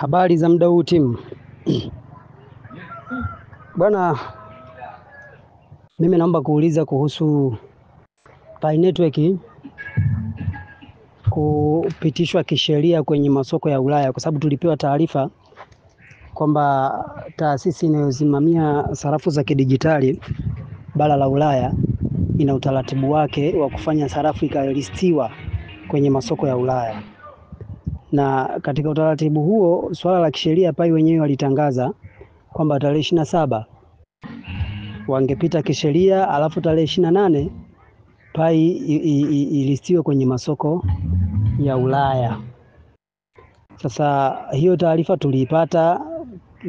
Habari za muda huu timu. Bwana, mimi naomba kuuliza kuhusu Pi Network kupitishwa kisheria kwenye masoko ya Ulaya, kwa sababu tulipewa taarifa kwamba taasisi inayosimamia sarafu za kidijitali bara la Ulaya ina utaratibu wake wa kufanya sarafu ikalistiwa kwenye masoko ya Ulaya. Na katika utaratibu huo, swala la kisheria Pi wenyewe walitangaza kwamba tarehe 27 wangepita kisheria, alafu tarehe 28 Pi ilistiwe kwenye masoko ya Ulaya. Sasa hiyo taarifa tuliipata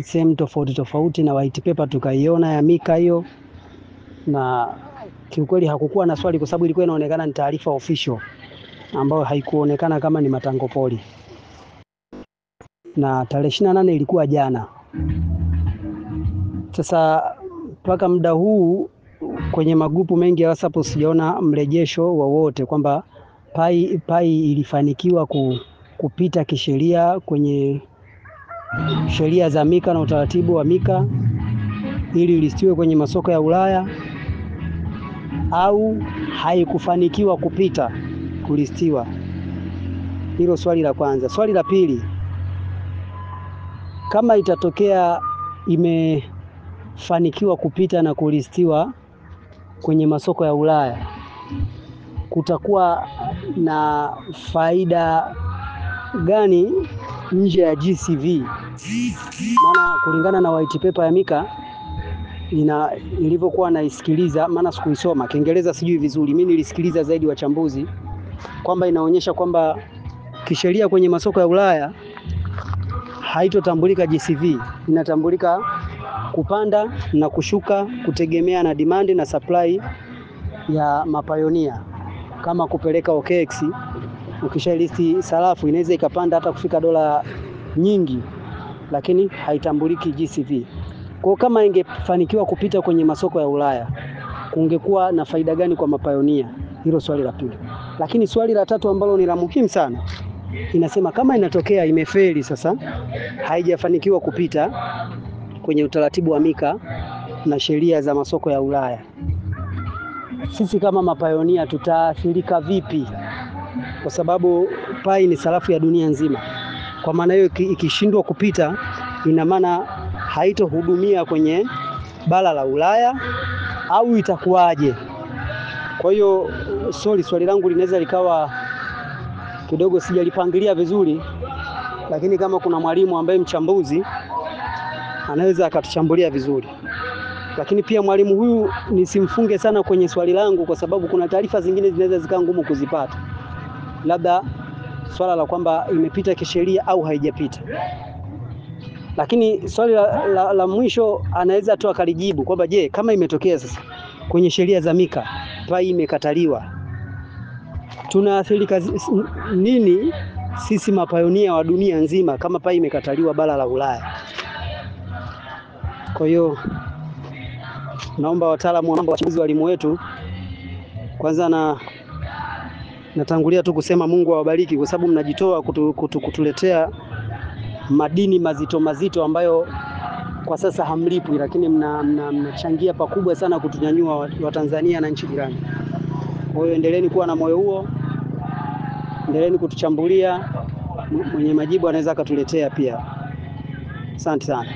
sehemu tofauti tofauti na white paper tukaiona ya Mika hiyo, na kiukweli hakukuwa na swali kwa sababu ilikuwa inaonekana ni taarifa official ambayo haikuonekana kama ni matango poli. Na tarehe 28 ilikuwa jana. Sasa mpaka muda huu kwenye magrupu mengi ya WhatsApp sijaona mrejesho wowote kwamba Pi ilifanikiwa kupita kisheria kwenye sheria za Mika na utaratibu wa Mika ili listiwe kwenye masoko ya Ulaya, au haikufanikiwa kupita kulistiwa. Hilo swali la kwanza. Swali la pili, kama itatokea imefanikiwa kupita na kulistiwa kwenye masoko ya Ulaya, kutakuwa na faida gani nje ya GCV? Maana kulingana na white paper ya Mika ilivyokuwa naisikiliza, maana sikuisoma Kiingereza sijui vizuri, mimi nilisikiliza zaidi wachambuzi, kwamba inaonyesha kwamba kisheria kwenye masoko ya Ulaya haitotambulika GCV, inatambulika kupanda na kushuka kutegemea na demand na supply ya mapayonia. Kama kupeleka OKX, ukishalisti sarafu inaweza ikapanda hata kufika dola nyingi, lakini haitambuliki GCV. Kwa kama ingefanikiwa kupita kwenye masoko ya Ulaya, kungekuwa na faida gani kwa mapayonia? Hilo swali la pili. Lakini swali la tatu ambalo ni la muhimu sana, inasema kama inatokea imefeli, sasa haijafanikiwa kupita kwenye utaratibu wa Mika na sheria za masoko ya Ulaya, sisi kama mapayonia tutaathirika vipi? Kwa sababu Pi ni sarafu ya dunia nzima. Kwa maana hiyo ikishindwa kupita, ina maana haitohudumia kwenye bara la Ulaya, au itakuwaje? Kwa hiyo swali langu linaweza likawa kidogo sijalipangilia vizuri, lakini kama kuna mwalimu ambaye mchambuzi anaweza akatuchambulia vizuri. Lakini pia mwalimu huyu nisimfunge sana kwenye swali langu, kwa sababu kuna taarifa zingine zinaweza zikawa ngumu kuzipata, labda swala la kwamba imepita kisheria au haijapita. Lakini swali la mwisho anaweza tu akalijibu kwamba je, kama imetokea sasa kwenye sheria za Mika Pi imekataliwa, tunaathirika nini sisi mapayonia wa dunia nzima kama Pi imekataliwa bara la Ulaya? Kwa hiyo naomba wataalamu, naomba wachambuzi, walimu wetu, kwanza natangulia tu kusema Mungu awabariki, kwa sababu mnajitoa kutuletea madini mazito ambayo kwa sasa hamlipwi, lakini mnachangia pakubwa sana kutunyanyua wa Tanzania na nchi jirani. Kwa hiyo endeleeni kuwa na moyo huo, endeleeni kutuchambulia, mwenye majibu anaweza akatuletea pia. Asante sana.